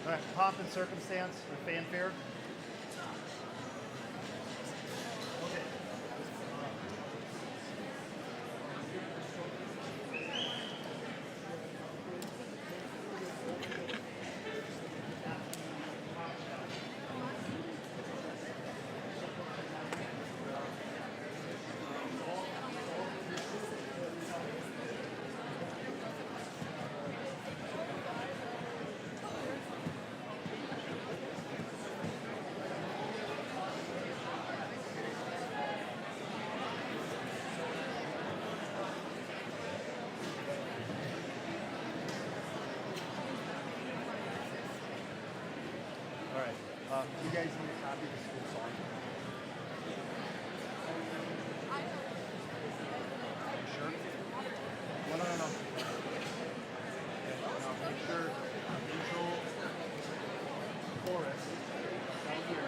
All right, pomp and circumstance or fanfare. Okay. All right. You guys need a copy of the school song. You sure? No. Okay, now make sure neutral chorus down here.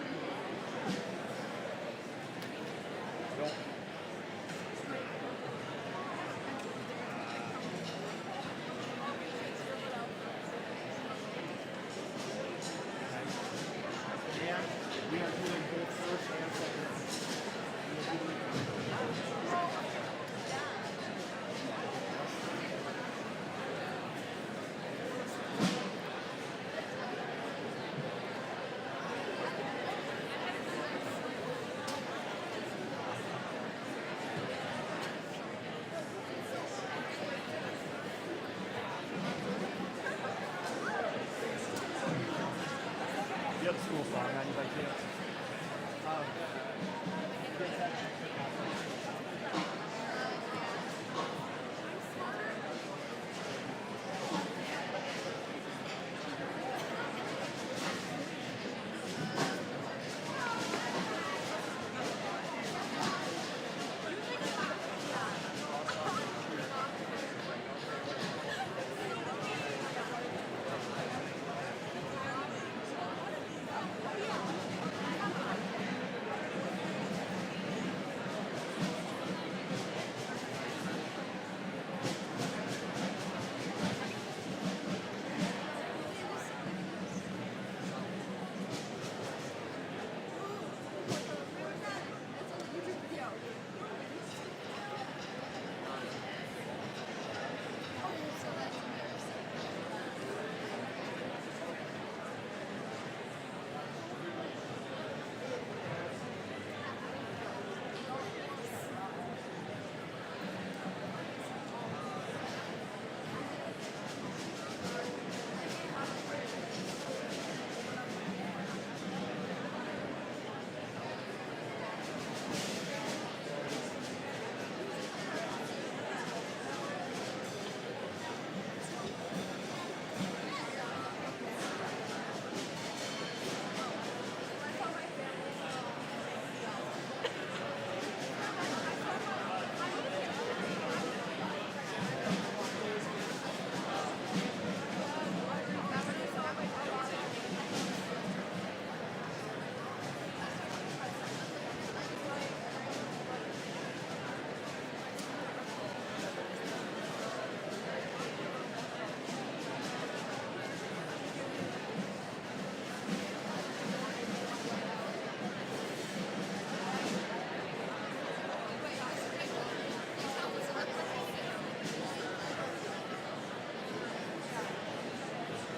Don't. And we are doing both first and you have a school song on you by chance?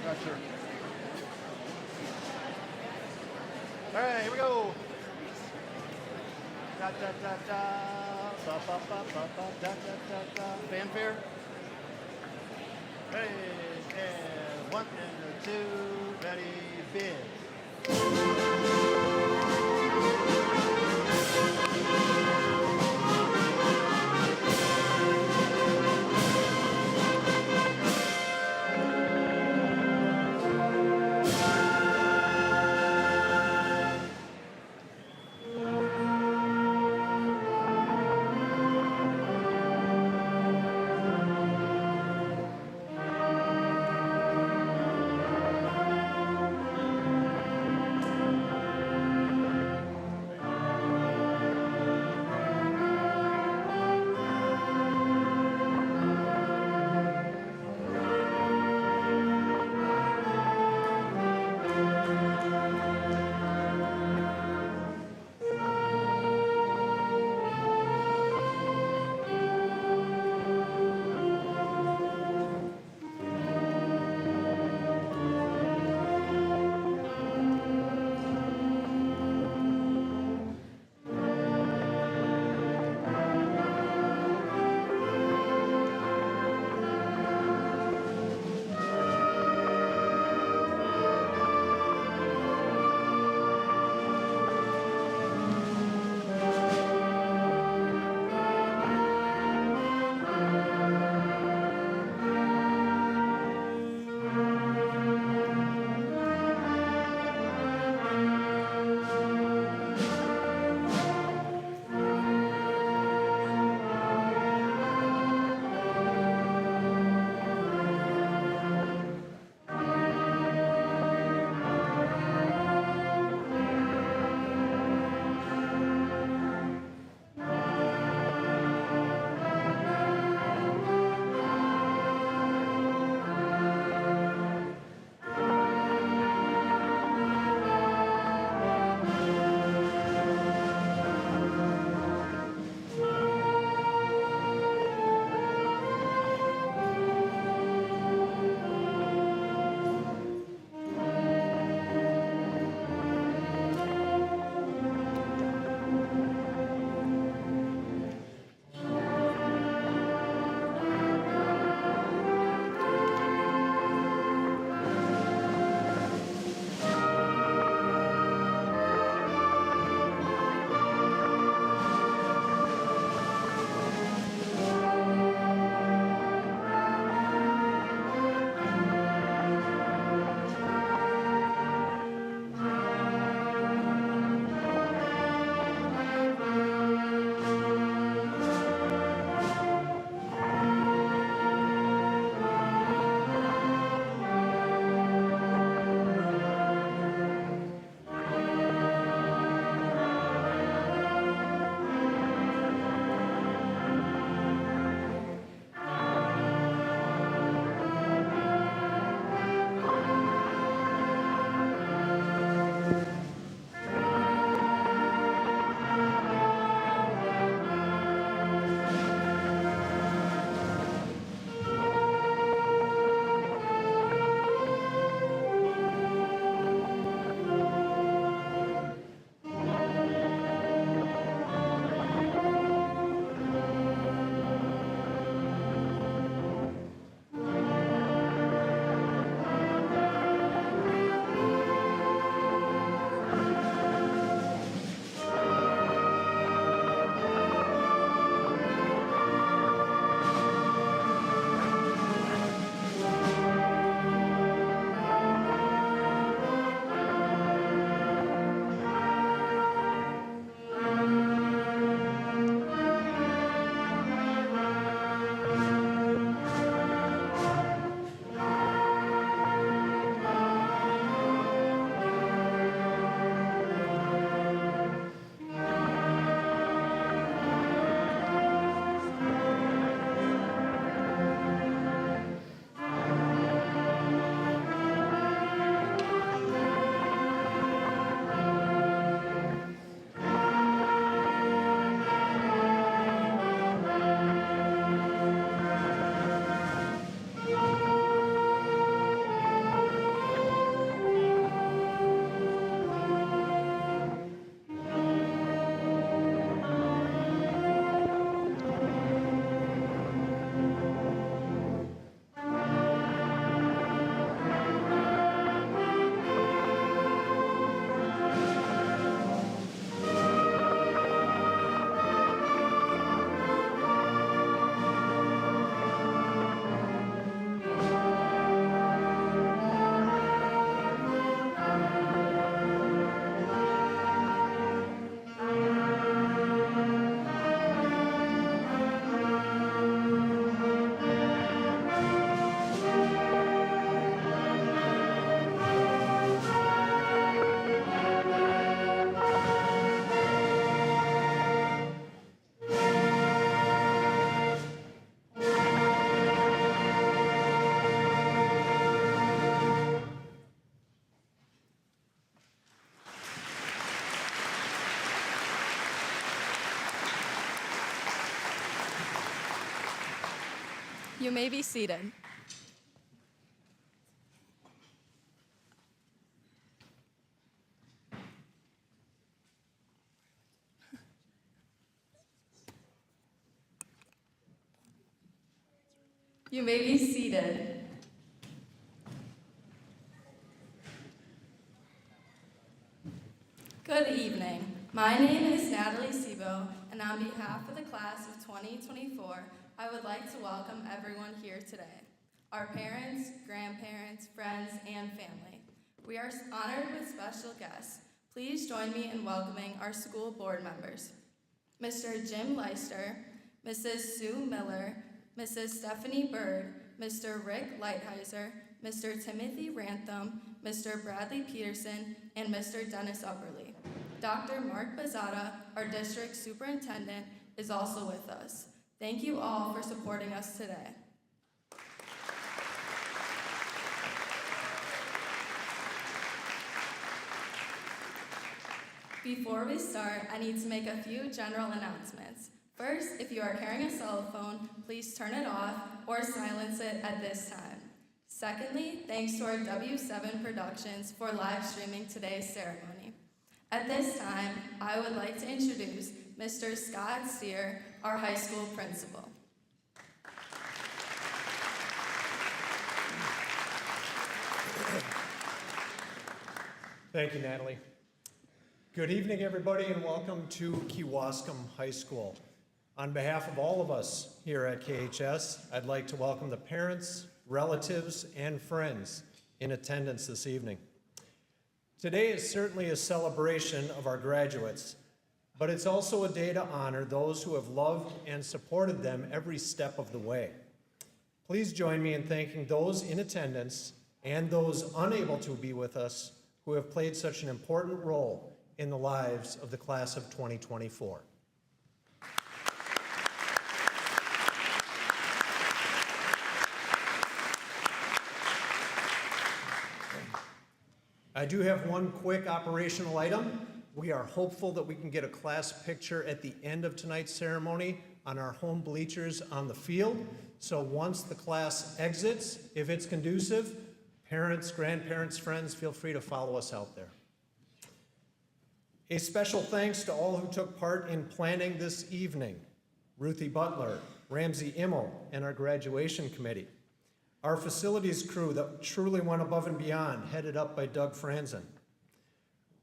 Not sure. All right, here we go. Da da da da, ba ba ba ba ba, da da da da. Fanfare. Ready, and 1 and 2. Ready, bid. You may be seated. You may be seated. Good evening. My name is Natalie Sebo, and on behalf of the class of 2024, I would like to welcome everyone here today. Our parents, grandparents, friends, and family. We are honored with special guests. Please join me in welcoming our school board members. Mr. Jim Leister, Mrs. Sue Miller, Mrs. Stephanie Bird, Mr. Rick Lighthizer, Mr. Timothy Rantham, Mr. Bradley Peterson, and Mr. Dennis Upperly. Dr. Mark Bazada, our district superintendent, is also with us. Thank you all for supporting us today. Before we start, I need to make a few general announcements. First, if you are carrying a cell phone, please turn it off or silence it at this time. Secondly, thanks to our W7 Productions for live streaming today's ceremony. At this time, I would like to introduce Mr. Scott Steer, our high school principal. Thank you, Natalie. Good evening, everybody, and welcome to Kewaskum High School. On behalf of all of us here at KHS, I'd like to welcome the parents, relatives, and friends in attendance this evening. Today is certainly a celebration of our graduates, but it's also a day to honor those who have loved and supported them every step of the way. Please join me in thanking those in attendance and those unable to be with us who have played such an important role in the lives of the class of 2024. I do have one quick operational item. We are hopeful that we can get a class picture at the end of tonight's ceremony on our home bleachers on the field. So once the class exits, if it's conducive, parents, grandparents, friends, feel free to follow us out there. A special thanks to all who took part in planning this evening. Ruthie Butler, Ramsey Immel, and our graduation committee. Our facilities crew that truly went above and beyond, headed up by Doug Franzen.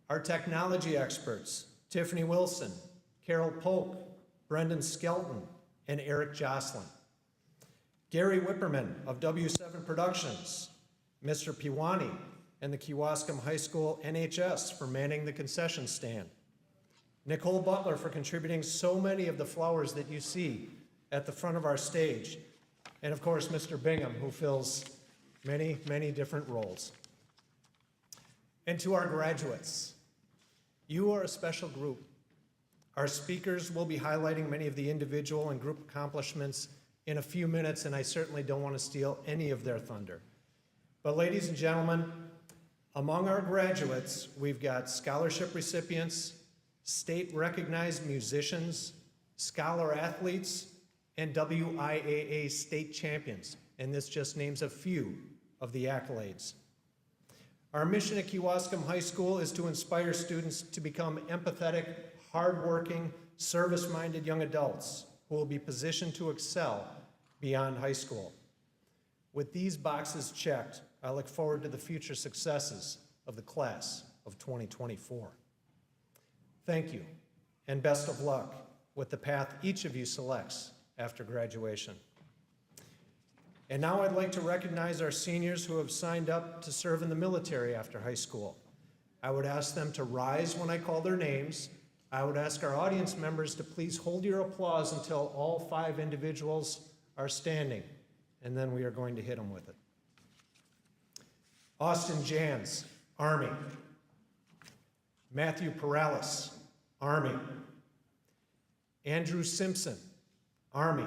Our technology experts, Tiffany Wilson, Carol Polk, Brendan Skelton, and Eric Jocelyn. Gary Whipperman of W7 Productions, Mr. Piwani, and the Kewaskum High School NHS for manning the concession stand. Nicole Butler for contributing so many of the flowers that you see at the front of our stage. And of course, Mr. Bingham, who fills many, many different roles. And to our graduates, you are a special group. Our speakers will be highlighting many of the individual and group accomplishments in a few minutes, and I certainly don't want to steal any of their thunder. But ladies and gentlemen, among our graduates, we've got scholarship recipients, state-recognized musicians, scholar athletes, and WIAA state champions, and this just names a few of the accolades. Our mission at Kewaskum High School is to inspire students to become empathetic, hardworking, service-minded young adults who will be positioned to excel beyond high school. With these boxes checked, I look forward to the future successes of the class of 2024. Thank you, and best of luck with the path each of you selects after graduation. And now I'd like to recognize our seniors who have signed up to serve in the military after high school. I would ask them to rise when I call their names. I would ask our audience members to please hold your applause until all 5 individuals are standing, and then we are going to hit them with it. Austin Jans, Army. Matthew Perales, Army. Andrew Simpson, Army.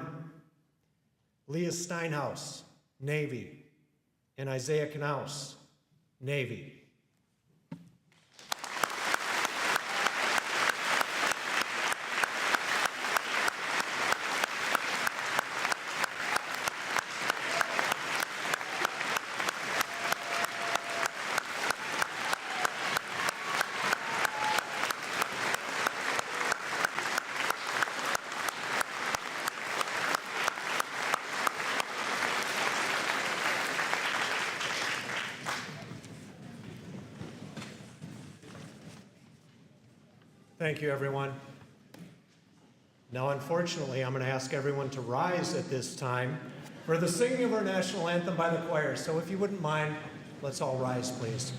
Leah Steinhaus, Navy. And Isaiah Knaus, Navy. Thank you, everyone. Now, unfortunately, I'm going to ask everyone to rise at this time for the singing of our national anthem by the choir. So if you wouldn't mind, let's all rise, please.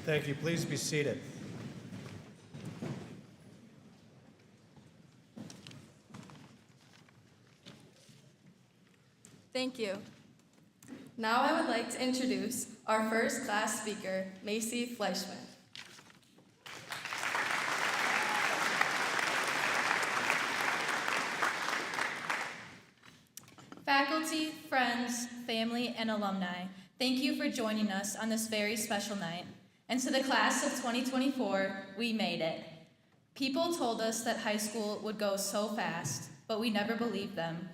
Thank you. Please be seated. Thank you. Now I would like to introduce our first class speaker, Macy Fleischman. Faculty, friends, family, and alumni, thank you for joining us on this very special night. And to the class of 2024, we made it. People told us that high school would go so fast, but we never believed them.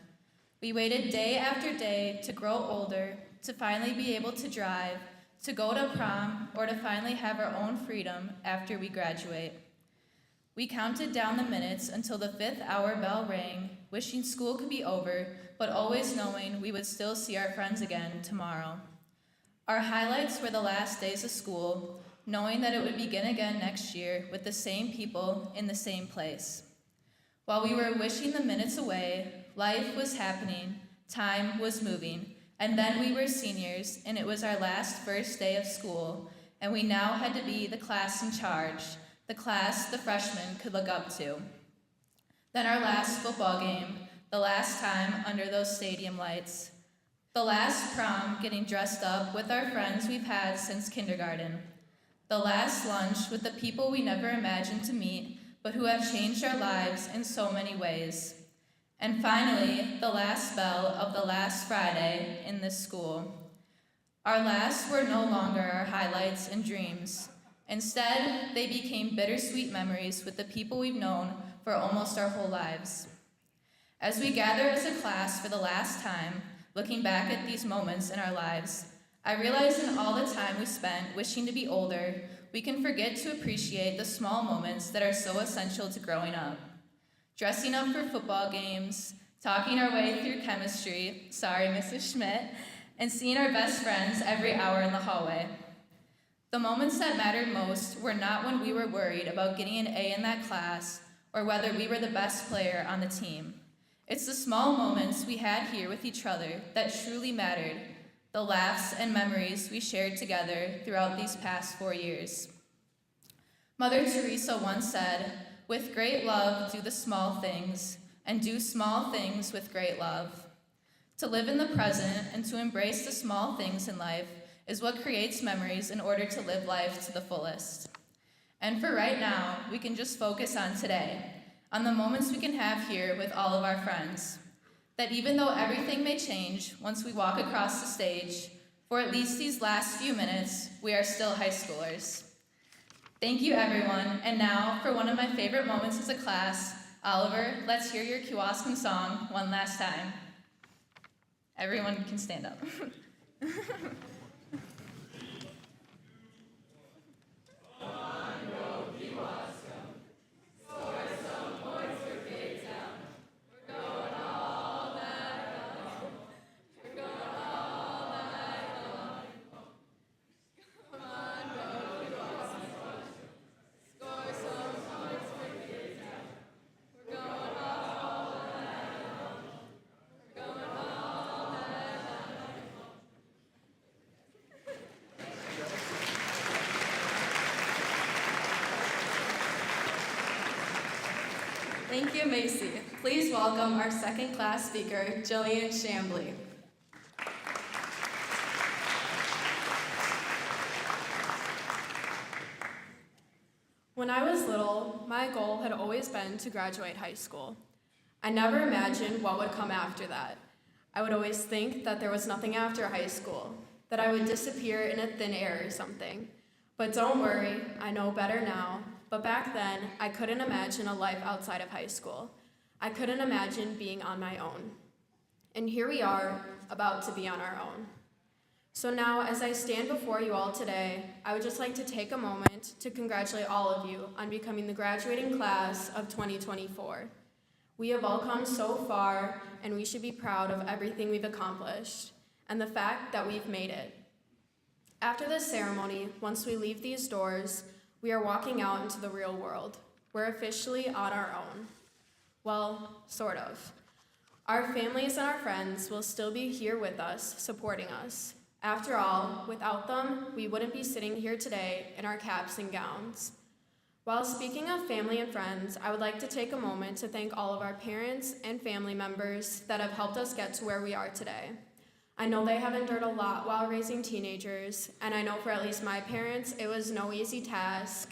We waited day after day to grow older, to finally be able to drive, to go to prom, or to finally have our own freedom after we graduate. We counted down the minutes until the 5th hour bell rang, wishing school could be over, but always knowing we would still see our friends again tomorrow. Our highlights were the last days of school, knowing that it would begin again next year with the same people in the same place. While we were wishing the minutes away, life was happening, time was moving, and then we were seniors, and it was our last first day of school, and we now had to be the class in charge, the class the freshmen could look up to. Then our last football game, the last time under those stadium lights. The last prom, getting dressed up with our friends we've had since kindergarten. The last lunch with the people we never imagined to meet, but who have changed our lives in so many ways. And finally, the last bell of the last Friday in this school. Our last were no longer our highlights and dreams. Instead, they became bittersweet memories with the people we've known for almost our whole lives. As we gather as a class for the last time, looking back at these moments in our lives, I realize in all the time we spent wishing to be older, we can forget to appreciate the small moments that are so essential to growing up. Dressing up for football games, talking our way through chemistry, sorry, Mrs. Schmidt, and seeing our best friends every hour in the hallway. The moments that mattered most were not when we were worried about getting an A in that class or whether we were the best player on the team. It's the small moments we had here with each other that truly mattered, the laughs and memories we shared together throughout these past 4 years. Mother Teresa once said, "With great love, do the small things, and do small things with great love." To live in the present and to embrace the small things in life is what creates memories in order to live life to the fullest. And for right now, we can just focus on today, on the moments we can have here with all of our friends. That even though everything may change once we walk across the stage, for at least these last few minutes, we are still high schoolers. Thank you, everyone. And now, for one of my favorite moments as a class, Oliver, let's hear your Kewaskum song one last time. Everyone can stand up. Thank you, Macy. Please welcome our second class speaker, Jillian Shambly. When I was little, my goal had always been to graduate high school. I never imagined what would come after that. I would always think that there was nothing after high school, that I would disappear in a thin air or something. But don't worry, I know better now. But back then, I couldn't imagine a life outside of high school. I couldn't imagine being on my own. And here we are, about to be on our own. So now, as I stand before you all today, I would just like to take a moment to congratulate all of you on becoming the graduating class of 2024. We have all come so far, and we should be proud of everything we've accomplished, and the fact that we've made it. After this ceremony, once we leave these doors, we are walking out into the real world. We're officially on our own. Well, sort of. Our families and our friends will still be here with us, supporting us. After all, without them, we wouldn't be sitting here today in our caps and gowns. While speaking of family and friends, I would like to take a moment to thank all of our parents and family members that have helped us get to where we are today. I know they have endured a lot while raising teenagers, and I know for at least my parents, it was no easy task.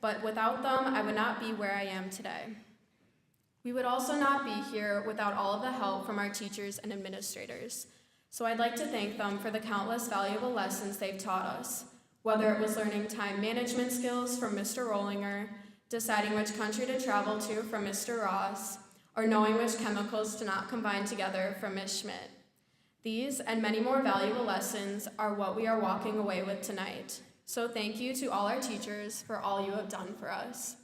But without them, I would not be where I am today. We would also not be here without all of the help from our teachers and administrators. So I'd like to thank them for the countless valuable lessons they've taught us, whether it was learning time management skills from Mr. Rollinger, deciding which country to travel to from Mr. Ross, or knowing which chemicals to not combine together from Ms. Schmidt. These and many more valuable lessons are what we are walking away with tonight. So thank you to all our teachers for all you have done for us.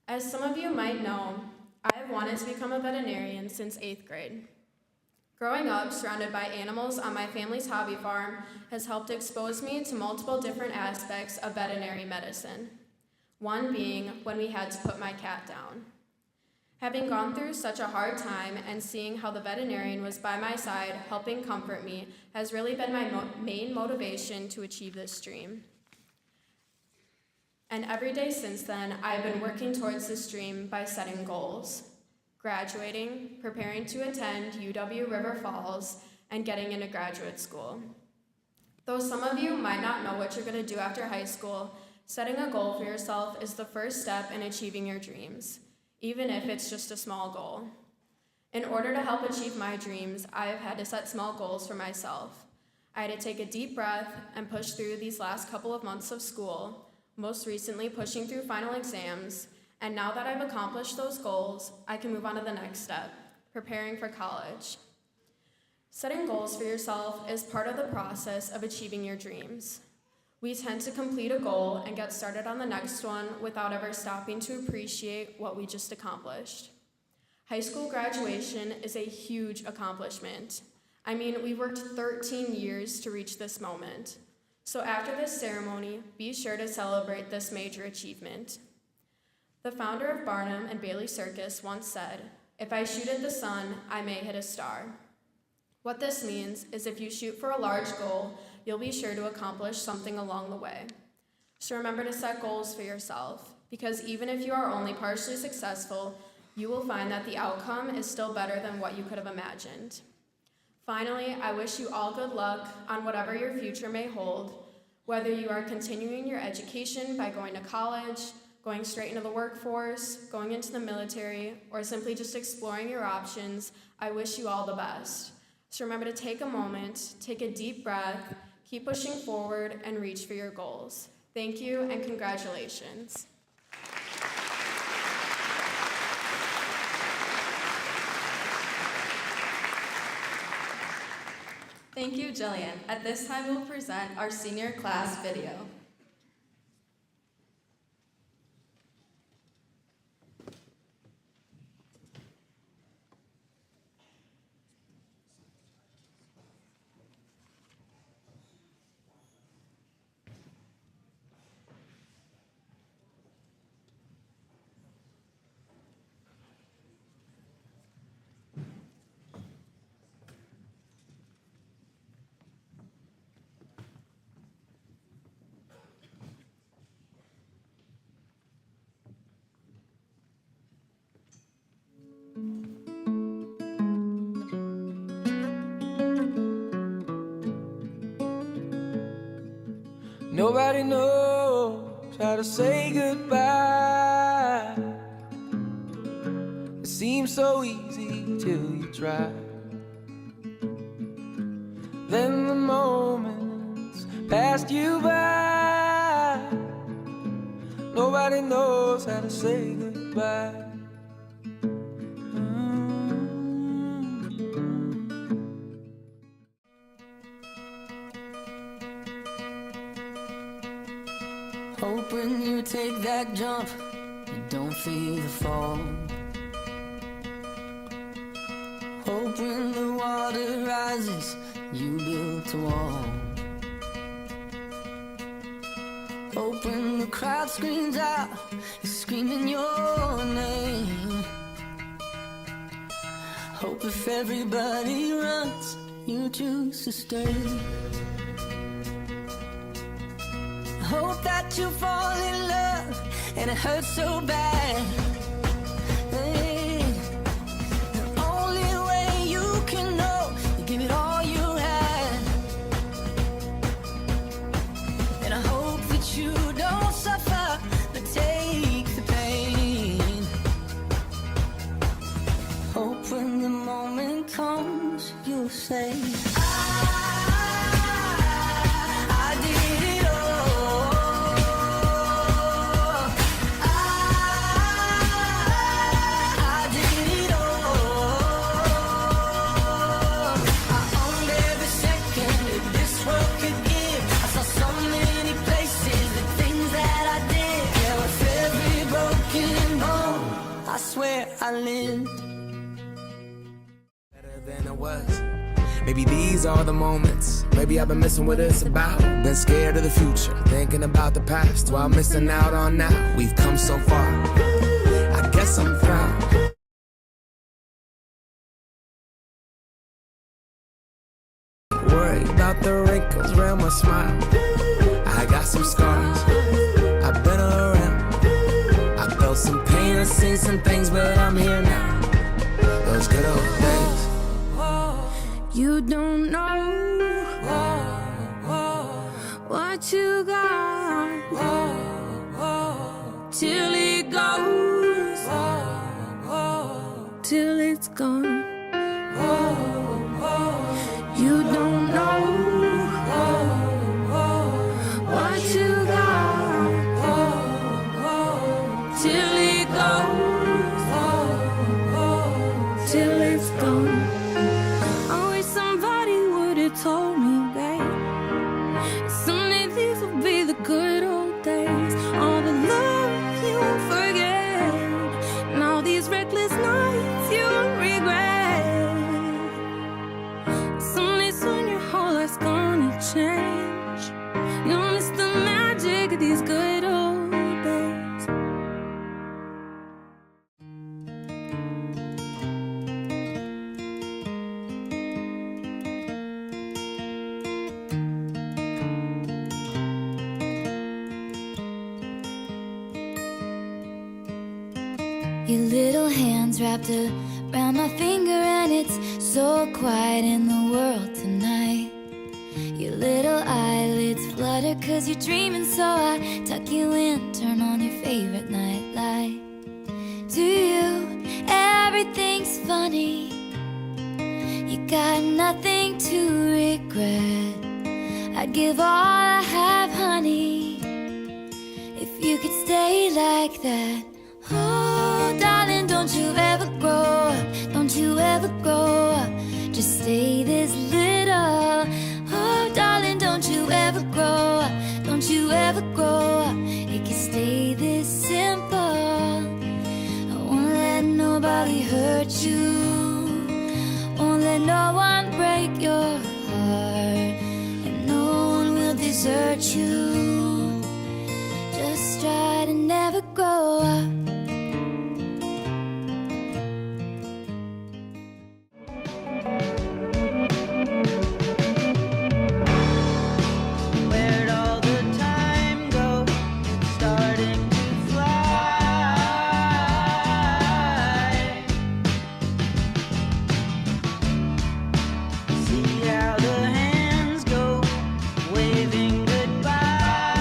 As some of you might know, I have wanted to become a veterinarian since 8th grade. Growing up surrounded by animals on my family's hobby farm has helped expose me to multiple different aspects of veterinary medicine. One being when we had to put my cat down. Having gone through such a hard time and seeing how the veterinarian was by my side helping comfort me has really been my main motivation to achieve this dream. And every day since then, I've been working towards this dream by setting goals. Graduating, preparing to attend UW River Falls, and getting into graduate school. Though some of you might not know what you're going to do after high school, setting a goal for yourself is the first step in achieving your dreams, even if it's just a small goal. In order to help achieve my dreams, I have had to set small goals for myself. I had to take a deep breath and push through these last couple of months of school, most recently pushing through final exams, and now that I've accomplished those goals, I can move on to the next step, preparing for college. Setting goals for yourself is part of the process of achieving your dreams. We tend to complete a goal and get started on the next one without ever stopping to appreciate what we just accomplished. High school graduation is a huge accomplishment. I mean, we worked 13 years to reach this moment. So after this ceremony, be sure to celebrate this major achievement. The founder of Barnum and Bailey Circus once said, "If I shoot at the sun, I may hit a star." What this means is if you shoot for a large goal, you'll be sure to accomplish something along the way. So remember to set goals for yourself, because even if you are only partially successful, you will find that the outcome is still better than what you could have imagined. Finally, I wish you all good luck on whatever your future may hold, whether you are continuing your education by going to college, going straight into the workforce, going into the military, or simply just exploring your options. I wish you all the best. So remember to take a moment, take a deep breath, keep pushing forward, and reach for your goals. Thank you, and congratulations. Thank you, Jillian. At this time, we will present our senior class video. Nobody knows how to say goodbye. It seems so easy till you try. Then the moments passed you by. Nobody knows how to say goodbye. Hope when you take that jump, you don't feel the fall. Hope when the water rises, you built a wall. Hope when the crowd screams out, you're screaming your name. Hope if everybody runs, you choose to stay. Hope that you fall in love and it hurts so bad. Hey, the only way you can know, you give it all you had. And I hope that you don't suffer, but take the pain. Hope when the moment comes, you'll say, I did it all. I swear I lived Better than I was. Maybe these are the moments. Maybe I've been missing what it's about. Been scared of the future, thinking about the past while missing out on now. We've come so far, I guess I'm proud. Worried about the wrinkles around my smile. I got some scars, I've been around. I felt some pain, I've seen some things, but I'm here now. Those good old days. You don't know what you got till it goes, till it's gone. You don't know what you got till it goes, till it's gone. I wish somebody would have told me, babe, someday these will be the good old days. All the love you won't forget, and all these reckless nights you'll regret. Someday soon your whole life's gonna change. You'll miss the magic of these good old days. Your little hands wrapped around my finger, and it's so quiet in the world tonight. Your little eyelids flutter 'cause you're dreaming, so I tuck you in, turn on your favorite nightlight. To you, everything's funny. You got nothing to regret. I'd give all I have, honey, if you could stay like that. Oh, darling, don't you ever grow up, don't you ever grow up, just stay this little. Oh, darling, don't you ever grow up, don't you ever grow up, it can stay this simple. I won't let nobody hurt you, won't let no one break your heart, and no one will desert you. Just try to never grow up. Where'd all the time go? It's starting to fly. See how the hands go, waving goodbye.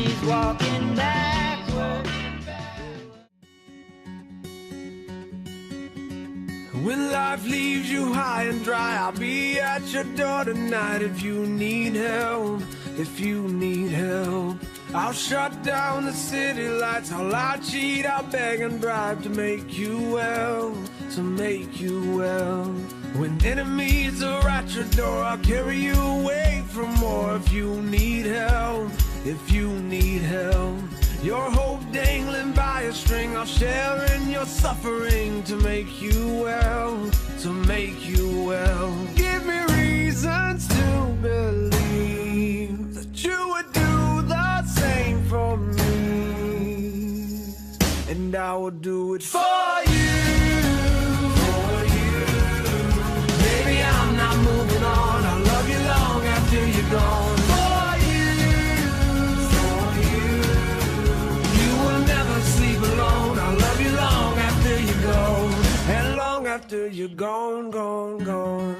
she's walking backward. When life leaves you high and dry, I'll be at your door tonight if you need help, if you need help. I'll shut down the city lights, I'll lie, cheat, I'll beg and bribe to make you well, to make you well. When enemies are at your door, I'll carry you away from more if you need help, if you need help. Your hope dangling by a string, I'll share in your suffering to make you well, to make you well. Give me reasons to believe that you would do the same for me, and I will do it for you, for you. Baby, I'm not moving on, I'll love you long after you're gone. Alone, I'll love you long after you go, and long after you're gone, gone, gone.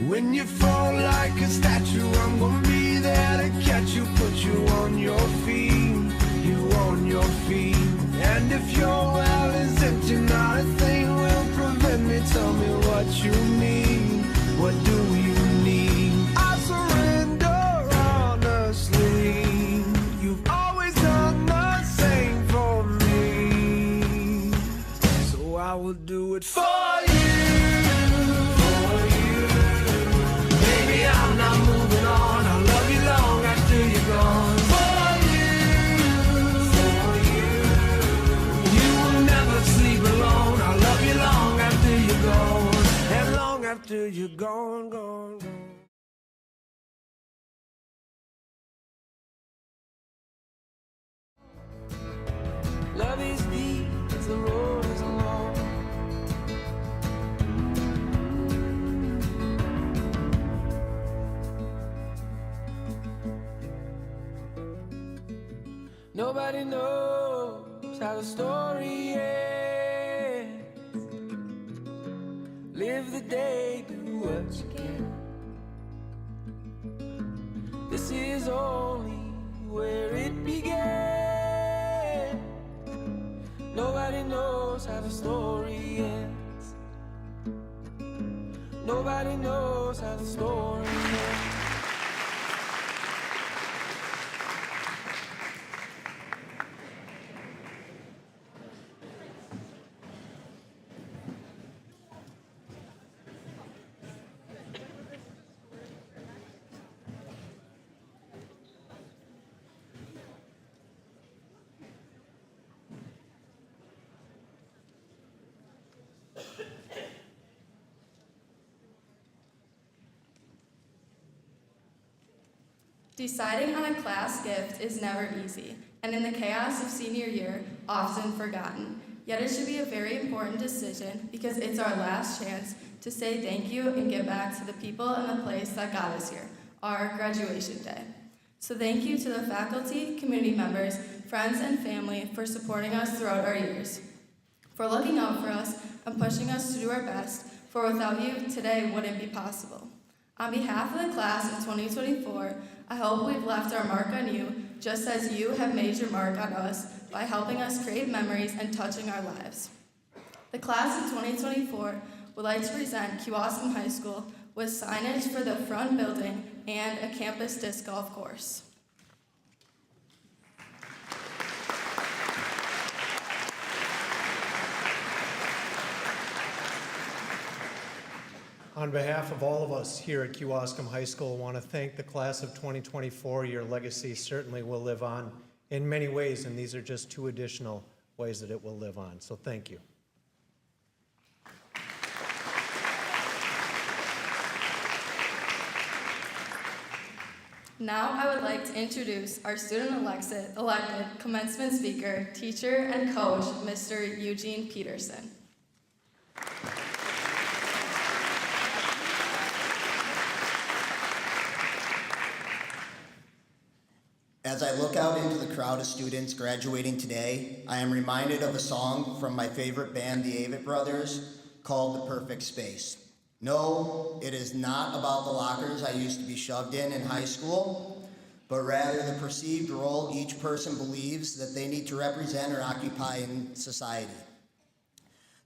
When you fall like a statue, I'm gonna be there to catch you, put you on your feet, you on your feet. And if your well is empty, not a thing will prevent me. Tell me what you need, what do you need? I surrender honestly. You've always done the same for me, so I will do it for you, for you. Baby, I'm not moving on, I'll love you long after you're gone. For you, you will never sleep alone, I'll love you long after you're gone, and long after you're gone, gone, gone. Love is deep as the road is long. Nobody knows how the story ends. Live the day, do what you can. This is only where it began. Nobody knows how the story ends. Nobody knows how the story ends. Deciding on a class gift is never easy, and in the chaos of senior year, often forgotten. Yet it should be a very important decision because it's our last chance to say thank you and give back to the people and the place that got us here, our graduation day. So thank you to the faculty, community members, friends, and family for supporting us throughout our years, for looking out for us and pushing us to do our best, for without you, today wouldn't be possible. On behalf of the class of 2024, I hope we've left our mark on you, just as you have made your mark on us by helping us create memories and touching our lives. The class of 2024 would like to present Kewaskum High School with signage for the front building and a campus disc golf course. On behalf of all of us here at Kewaskum High School, I want to thank the class of 2024. Your legacy certainly will live on in many ways, and these are just two additional ways that it will live on. So thank you. Now I would like to introduce our student-elected commencement speaker, teacher, and coach, Mr. Eugene Peterson. As I look out into the crowd of students graduating today, I am reminded of a song from my favorite band, the Avett Brothers, called The Perfect Space. No, it is not about the lockers I used to be shoved in high school. but rather the perceived role each person believes that they need to represent or occupy in society.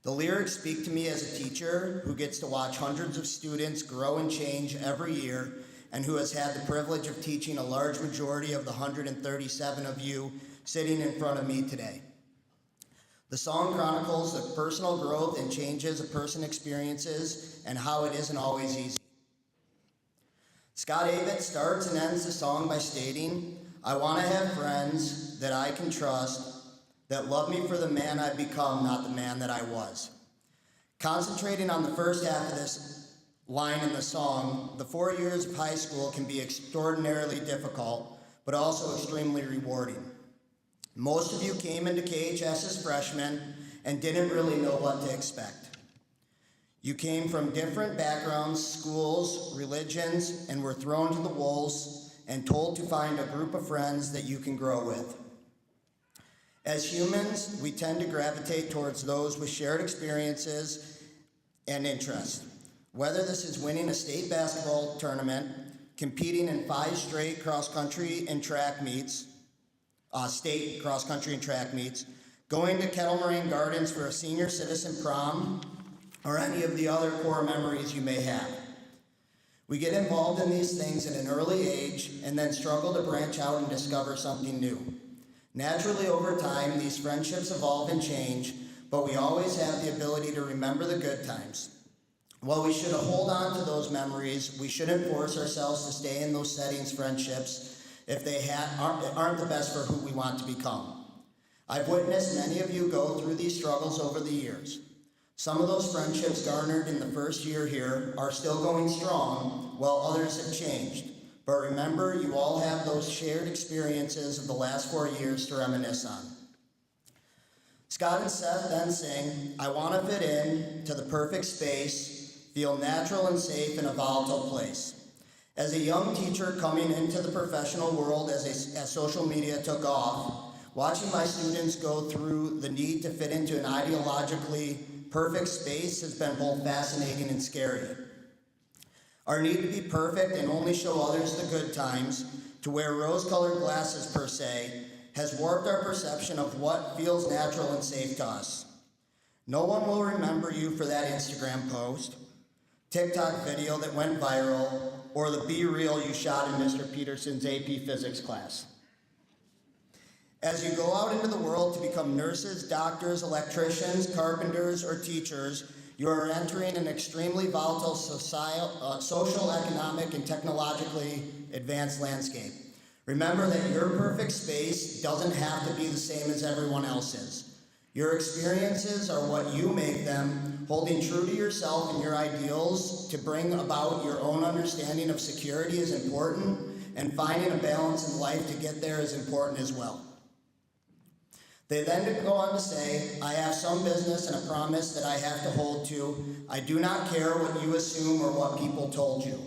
The lyrics speak to me as a teacher who gets to watch hundreds of students grow and change every year, and who has had the privilege of teaching a large majority of the 137 of you sitting in front of me today. The song chronicles the personal growth and changes a person experiences and how it isn't always easy. Scott Avett starts and ends the song by stating, "I want to have friends that I can trust, that love me for the man I've become, not the man that I was." Concentrating on the first half of this line in the song, the 4 years of high school can be extraordinarily difficult, but also extremely rewarding. Most of you came into KHS as freshmen and didn't really know what to expect. You came from different backgrounds, schools, religions, and were thrown to the wolves and told to find a group of friends that you can grow with. As humans, we tend to gravitate towards those with shared experiences and interests. Whether this is winning a state basketball tournament, competing in 5 straight cross-country and track meets, state cross-country and track meets, going to Kettle Moraine Gardens for a senior citizen prom, or any of the other core memories you may have. We get involved in these things at an early age and then struggle to branch out and discover something new. Naturally, over time, these friendships evolve and change, but we always have the ability to remember the good times. While we should hold on to those memories, we shouldn't force ourselves to stay in those settings, friendships, if they aren't the best for who we want to become. I've witnessed many of you go through these struggles over the years. Some of those friendships garnered in the first year here are still going strong, while others have changed. But remember, you all have those shared experiences of the last 4 years to reminisce on. Scott and Seth then sing, "I want to fit in to the perfect space, feel natural and safe in a volatile place." As a young teacher coming into the professional world as social media took off, watching my students go through the need to fit into an ideologically perfect space has been both fascinating and scary. Our need to be perfect and only show others the good times, to wear rose-colored glasses per se, has warped our perception of what feels natural and safe to us. No one will remember you for that Instagram post, TikTok video that went viral, or the Be Real you shot in Mr. Peterson's AP Physics class. As you go out into the world to become nurses, doctors, electricians, carpenters, or teachers, you are entering an extremely volatile social, economic, and technologically advanced landscape. Remember that your perfect space doesn't have to be the same as everyone else's. Your experiences are what you make them. Holding true to yourself and your ideals to bring about your own understanding of security is important, and finding a balance in life to get there is important as well. They then go on to say, "I have some business and a promise that I have to hold to. I do not care what you assume or what people told you."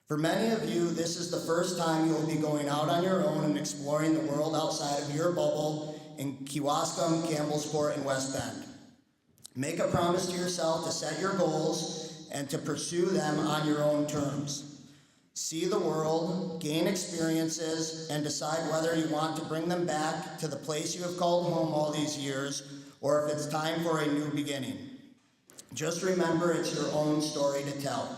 For many of you, this is the first time you will be going out on your own and exploring the world outside of your bubble in Kewaskum, Campbellsport, and West Bend. Make a promise to yourself to set your goals and to pursue them on your own terms. See the world, gain experiences, and decide whether you want to bring them back to the place you have called home all these years, or if it's time for a new beginning. Just remember, it's your own story to tell.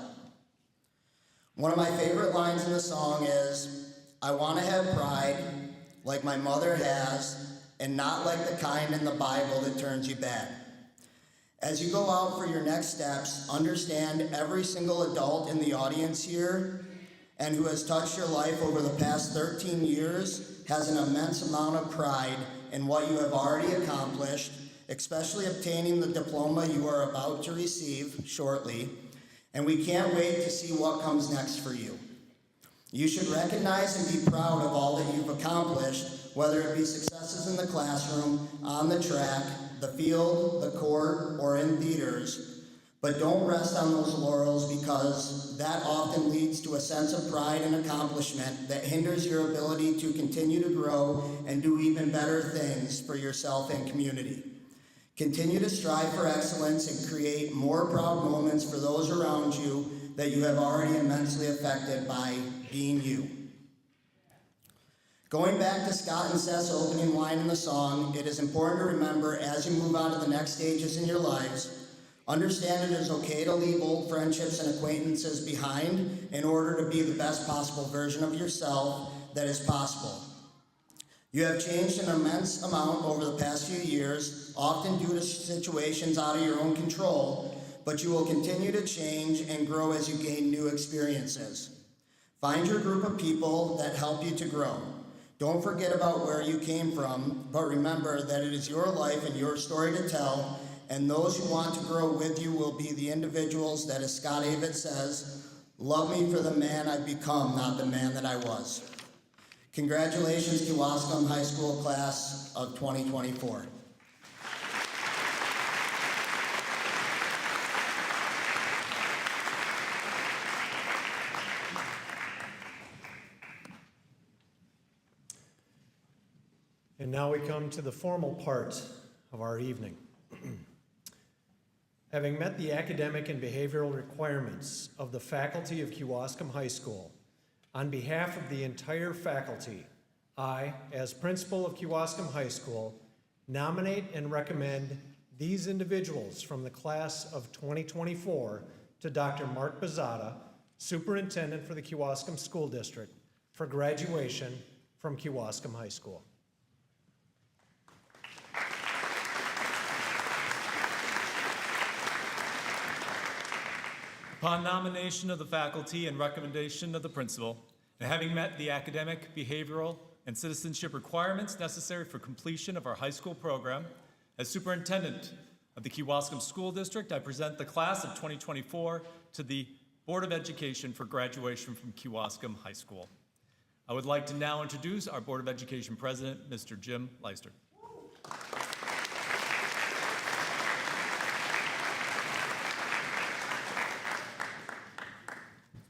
One of my favorite lines in the song is, "I want to have pride like my mother has, and not like the kind in the Bible that turns you bad." As you go out for your next steps, understand every single adult in the audience here and who has touched your life over the past 13 years has an immense amount of pride in what you have already accomplished, especially obtaining the diploma you are about to receive shortly, and we can't wait to see what comes next for you. You should recognize and be proud of all that you've accomplished, whether it be successes in the classroom, on the track, the field, the court, or in theaters. But don't rest on those laurels, because that often leads to a sense of pride and accomplishment that hinders your ability to continue to grow and do even better things for yourself and community. Continue to strive for excellence and create more proud moments for those around you that you have already immensely affected by being you. Going back to Scott and Seth's opening line in the song, it is important to remember as you move on to the next stages in your lives, understand it is okay to leave old friendships and acquaintances behind in order to be the best possible version of yourself that is possible. You have changed an immense amount over the past few years, often due to situations out of your own control, but you will continue to change and grow as you gain new experiences. Find your group of people that help you to grow. Don't forget about where you came from, but remember that it is your life and your story to tell, and those who want to grow with you will be the individuals that, as Scott Avett says, love me for the man I've become, not the man that I was. Congratulations, Kewaskum High School class of 2024. And now we come to the formal part of our evening. Having met the academic and behavioral requirements of the faculty of Kewaskum High School, on behalf of the entire faculty, I, as principal of Kewaskum High School, nominate and recommend these individuals from the class of 2024 to Dr. Mark Bazada, Superintendent for the Kewaskum School District, for graduation from Kewaskum High School. Upon nomination of the faculty and recommendation of the principal, and having met the academic, behavioral, and citizenship requirements necessary for completion of our high school program, as superintendent of the Kewaskum School District, I present the class of 2024 to the Board of Education for graduation from Kewaskum High School. I would like to now introduce our Board of Education President, Mr. Jim Leister.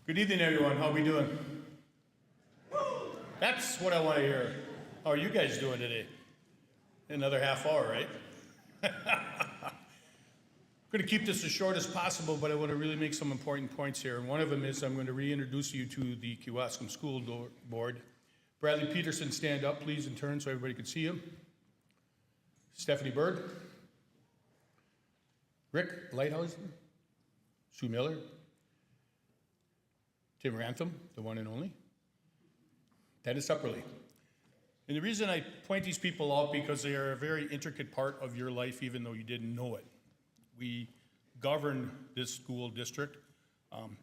Good evening, everyone. How are we doing? That's what I want to hear. How are you guys doing today? Another half hour, right? I'm going to keep this as short as possible, but I want to really make some important points here. And one of them is I'm going to reintroduce you to the Kewaskum School Board. Bradley Peterson, stand up, please, and turn so everybody can see him. Stephanie Bird. Rick Lighthausen. Sue Miller. Tim Rantham, the one and only. Dennis Upperly. And the reason I point these people out because they are a very intricate part of your life, even though you didn't know it. We govern this school district,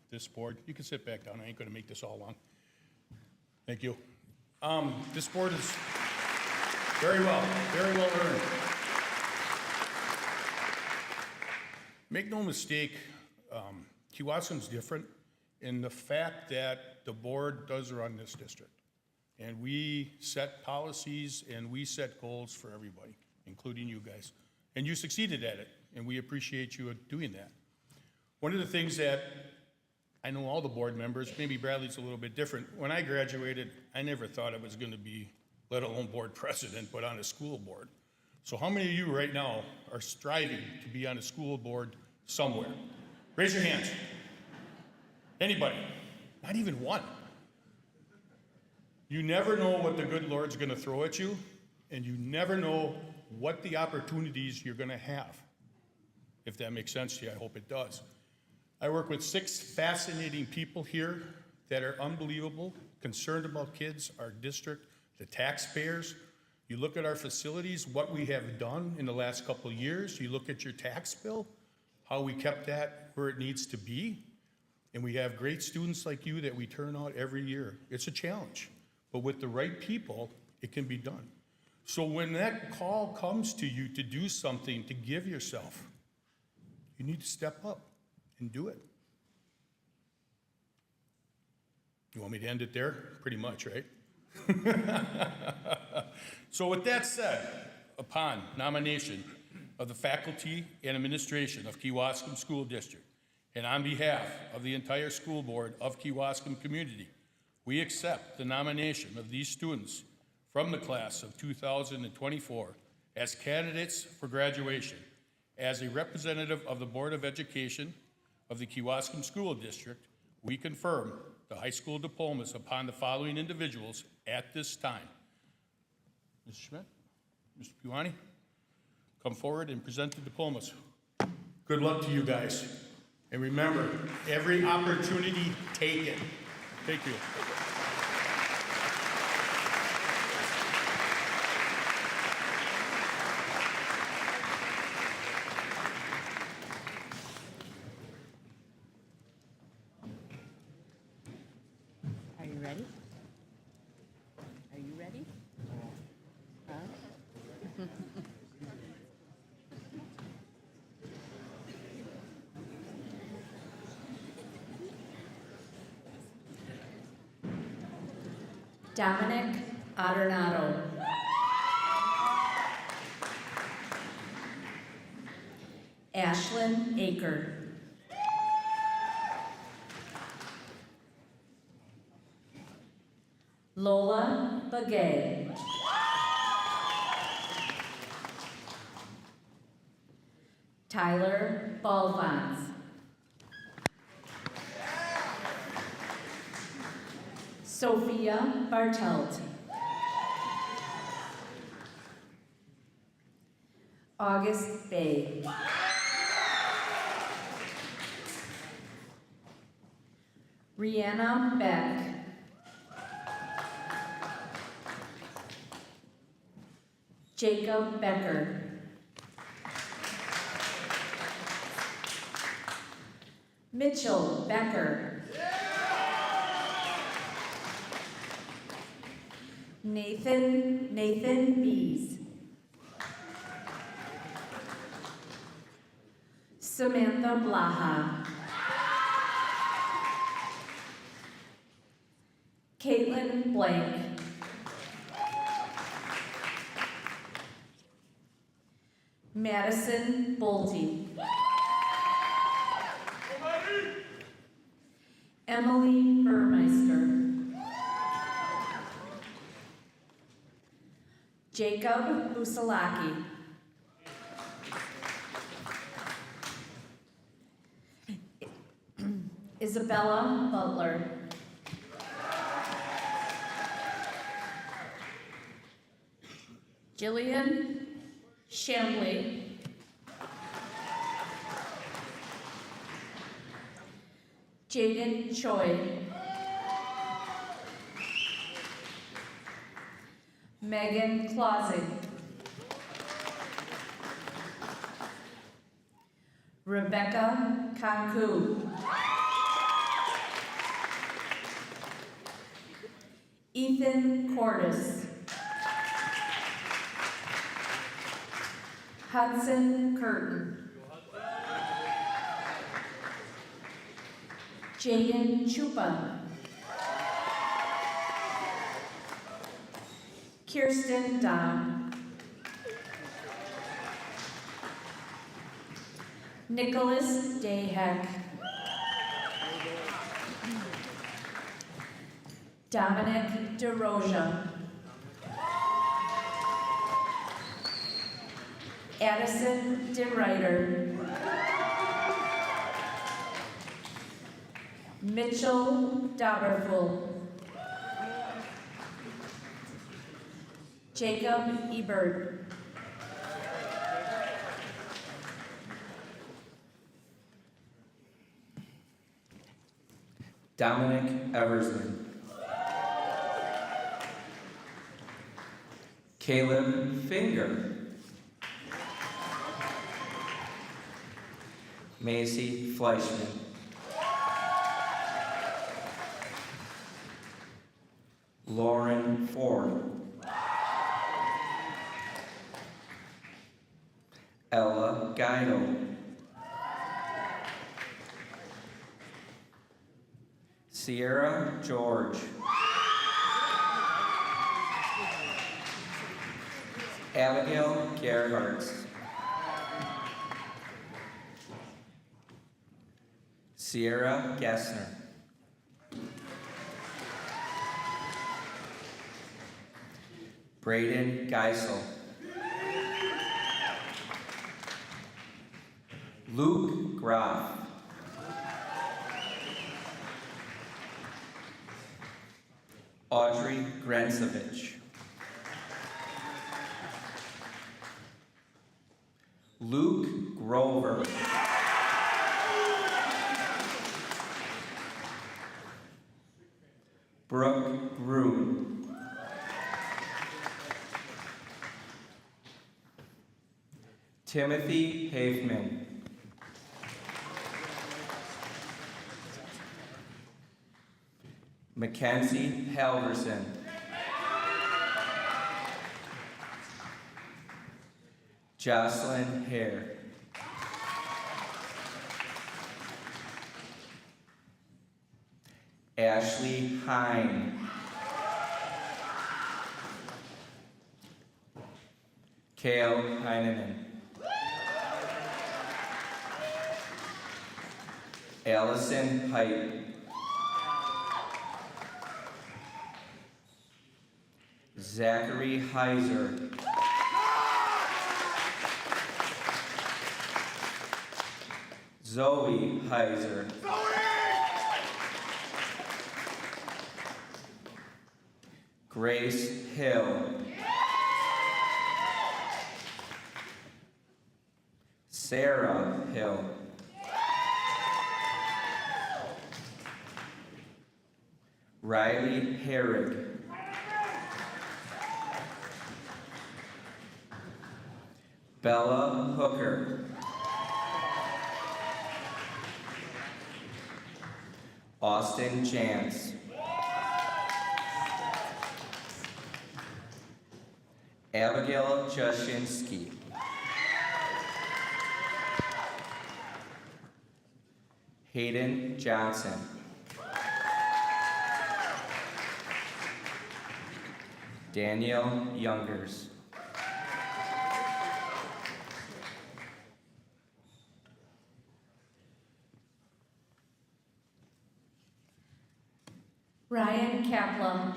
this board. You can sit back down. I ain't going to make this all long. Thank you. This board is very well earned. Make no mistake, Kewaskum's different in the fact that the board does run this district. And we set policies and we set goals for everybody, including you guys. And you succeeded at it, and we appreciate you doing that. One of the things that I know all the board members, maybe Bradley's a little bit different. When I graduated, I never thought I was going to be, let alone board president, but on a school board. So how many of you right now are striving to be on a school board somewhere? Raise your hands. Anybody? Not even one. You never know what the good Lord's going to throw at you, and you never know what the opportunities you're going to have. If that makes sense to you, I hope it does. I work with 6 fascinating people here that are unbelievable, concerned about kids, our district, the taxpayers. You look at our facilities, what we have done in the last couple of years. You look at your tax bill, how we kept that where it needs to be. And we have great students like you that we turn out every year. It's a challenge, but with the right people, it can be done. So when that call comes to you to do something, to give yourself, you need to step up and do it. You want me to end it there? Pretty much, right? So with that said, upon nomination of the faculty and administration of Kewaskum School District, and on behalf of the entire school board of Kewaskum community, we accept the nomination of these students from the class of 2024 as candidates for graduation. As a representative of the Board of Education of the Kewaskum School District, we confirm the high school diplomas upon the following individuals at this time. Ms. Schmidt, Mr. Puani, come forward and present the diplomas. Good luck to you guys. And remember, every opportunity, take it. Thank you. Are you ready? Are you ready? Huh? Dominic Adornato. Ashlyn Aker. Lola Bagay. Tyler Balvans. Sophia Bartelt. August Bay. Rihanna Beck. Jacob Becker. Mitchell Becker. Nathan Bees. Samantha Blaha. Caitlin Blank. Madison Bolte. Emily Burmeister. Jacob Busalaki. Isabella Butler. Jillian Shambly. Jaden Choi. Megan Clausing. Rebecca Kanku. Ethan Cordis. Hudson Curtin. Jaden Chupa. Kirsten Dom. Nicholas Dayheck. Dominic DeRoja. Addison DeRuyter. Mitchell Dauberful. Jacob Ebert. Dominic Eversman. Caleb Finger. Macy Fleischman. Lauren Ford. Ella Guido. Sierra George. Abigail Gerhardt. Sierra Gessner. Braden Geisel. Luke Groff. Audrey Grensovich. Luke Grover. Brooke Gruen. Timothy Haveman. Mackenzie Halverson. Jocelyn Hare. Ashley Hine. Kale Heineman. Allison Height. Zachary Heiser. Zoe Heiser. Grace Hill. Sarah Hill. Riley Herrig. Bella Hooker. Austin Chance. Abigail Jashinsky. Hayden Johnson. Danielle Youngers. Ryan Kaplan.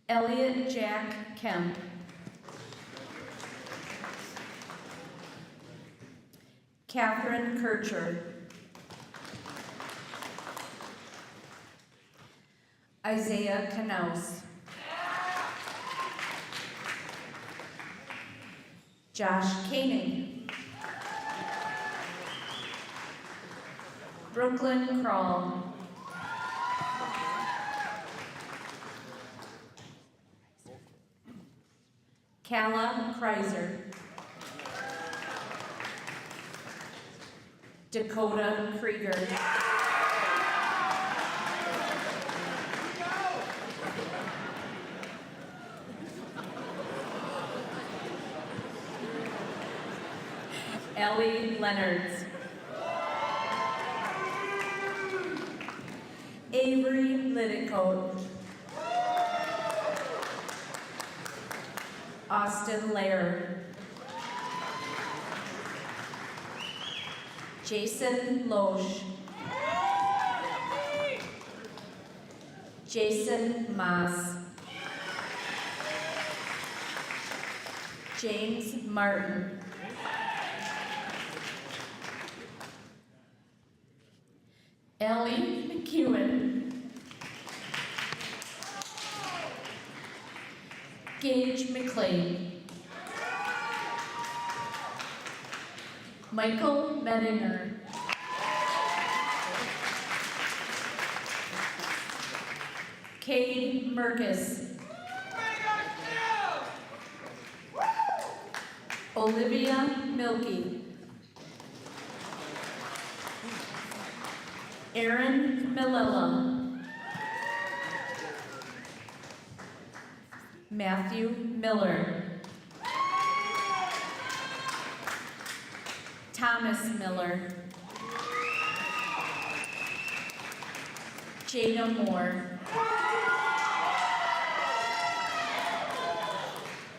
Elliot Jack Kemp. Catherine Kircher. Isaiah Knaus. Josh Koenig. Brooklyn Crawl. Calla Kreiser. Dakota Krieger. Ellie Leonards. Avery Liddicoat. Austin Laird. Jason Loesch. Jason Maas. James Martin. Ellie McEwen. Gage McLean. Michael Medinger. Cade Merkus. Olivia Milkey. Aaron Millella. Matthew Miller. Thomas Miller. Jada Moore.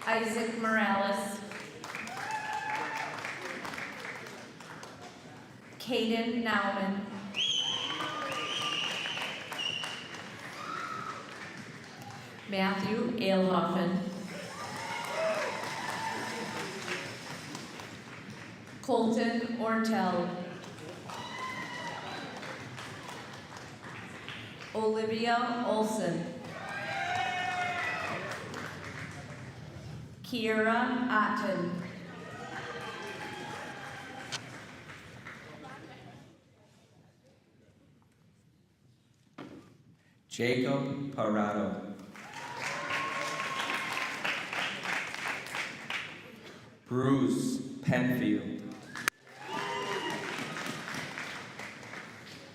Isaac Morales. Caden Nauman. Matthew Ailhoffen. Colton Ortel. Olivia Olson. Kiera Otten. Jacob Parado. Bruce Penfield.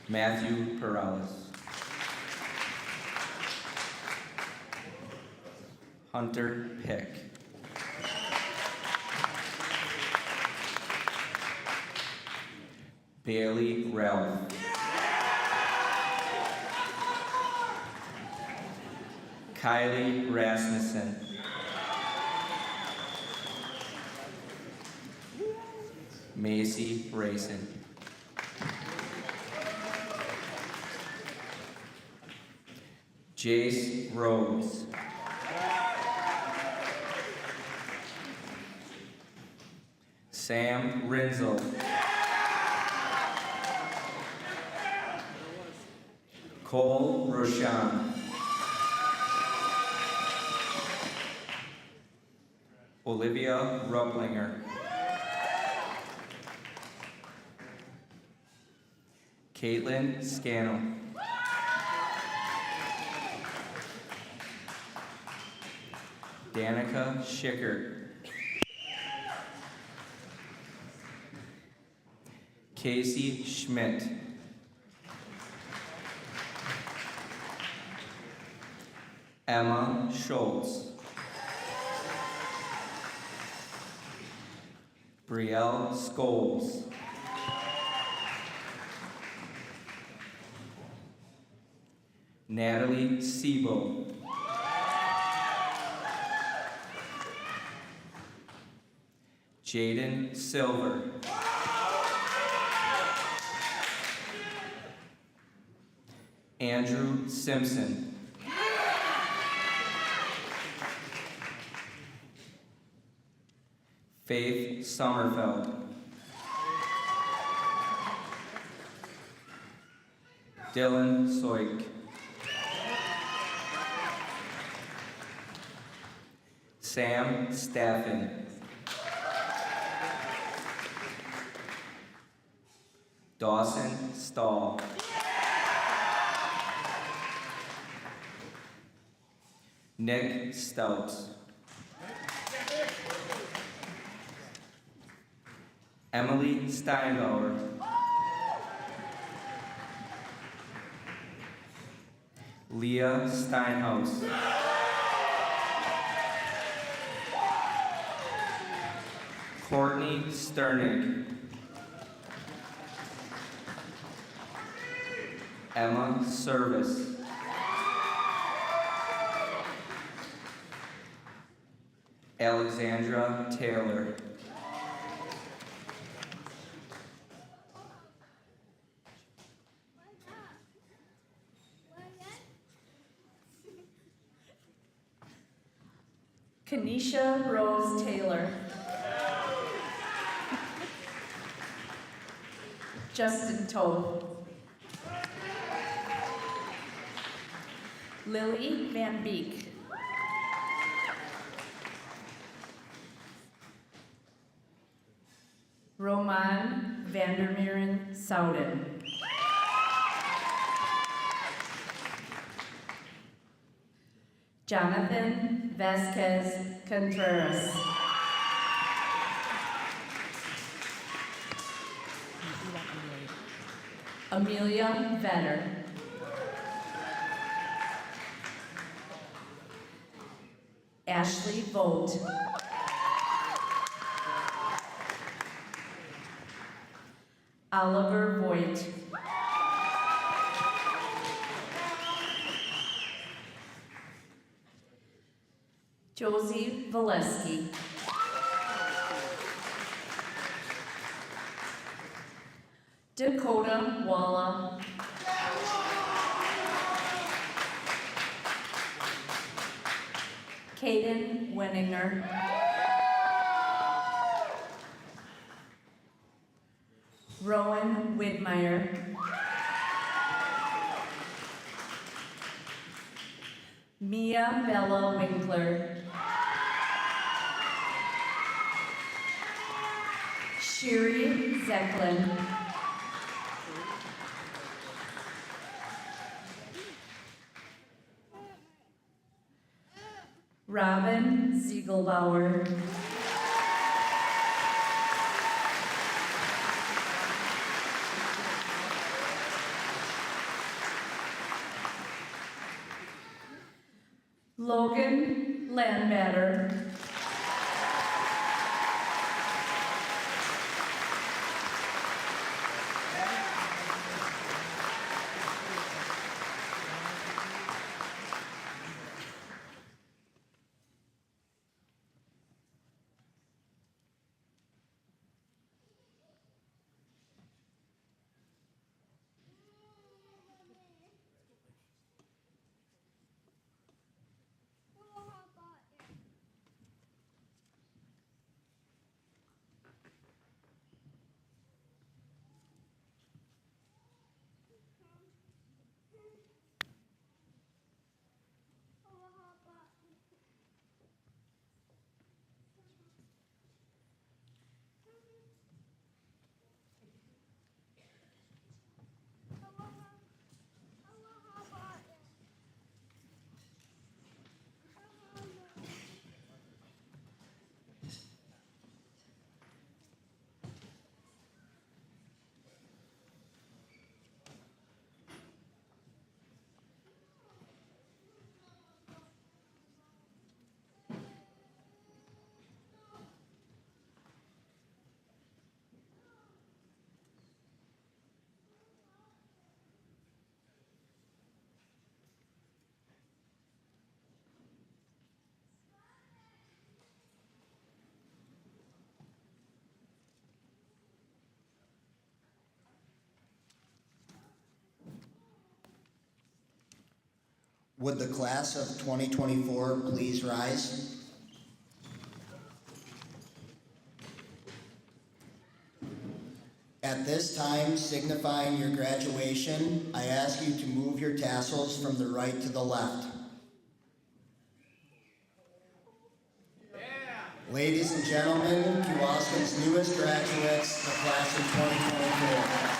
Matthew Perales. Hunter Pick. Bailey Ralph. Kylie Rasmussen. Macy Rayson. Jace Rhodes. Sam Rinzel. Cole Roshan. Olivia Rublinger. Caitlin Scannell. Danica Schickert. Casey Schmidt. Emma Schultz. Brielle Scholes. Natalie Sebo. Jaden Silver. Andrew Simpson. Faith Sommerfeld. Dylan Soik. Sam Staffen. Dawson Stahl. Nick Stout. Emily Steinbauer. Leah Steinhaus. Courtney Sternick. Emma Service. Alexandra Taylor. Kenesha Rose Taylor. Justin Toth. Lily Van Beek. Roman Vandermeeren Souden. Jonathan Vasquez Contreras. Amelia Vetter. Ashley Vogt. Oliver Voigt. Josie Valesky. Dakota Walla. Caden Wenninger. Rowan Widmeyer. Mia Bella Winkler. Shiri Zeklin. Robin Ziegelbauer. Logan Landbatter. Would the class of 2024 please rise? At this time, signifying your graduation, I ask you to move your tassels from the right to the left. Ladies and gentlemen, Kewaskum's newest graduates, the class of 2024.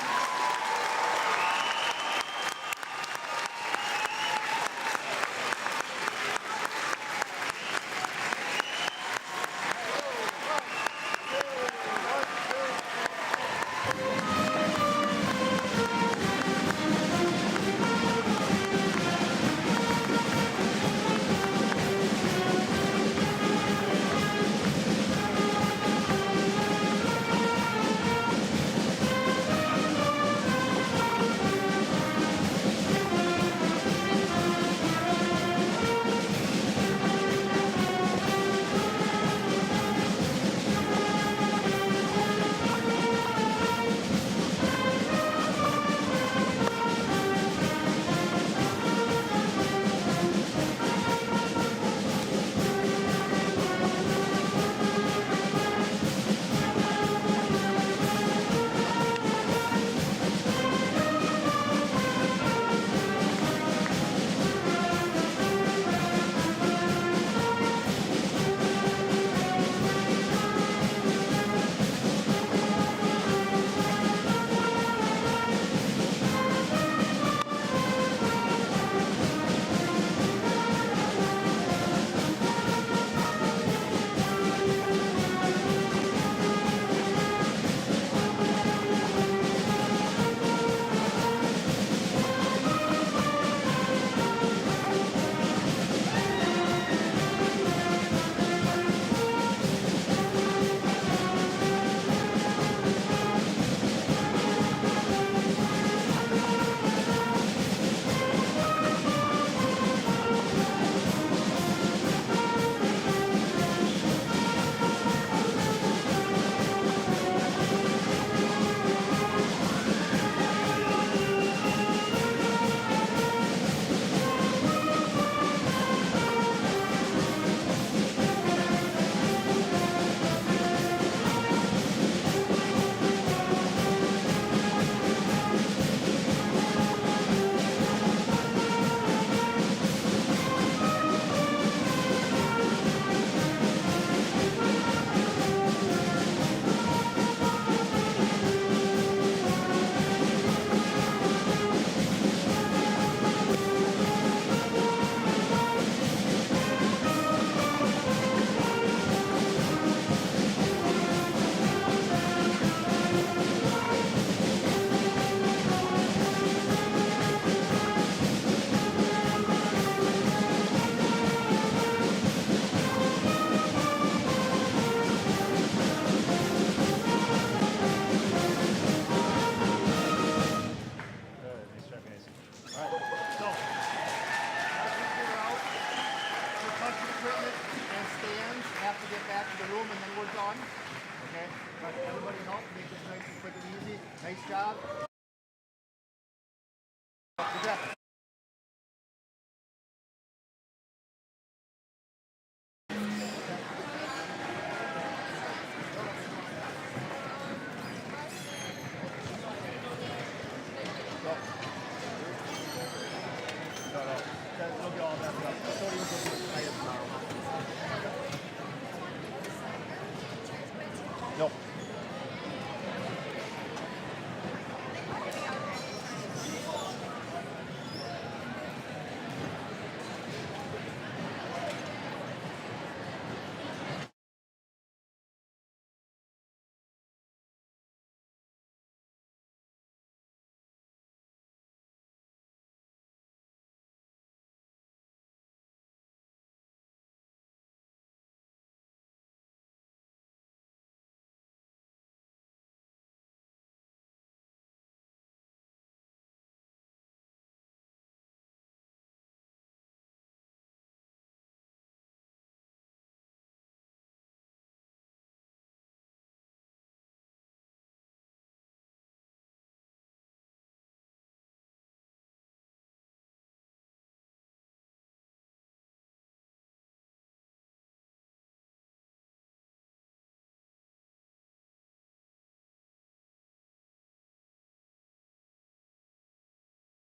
All right, so, as we clear out, percussion equipment and stands have to get back to the room and then we're done. Okay, but everybody help make this nice and quick and easy. Nice job. Good job. We'll get all that stuff. Custodians will be excited tomorrow.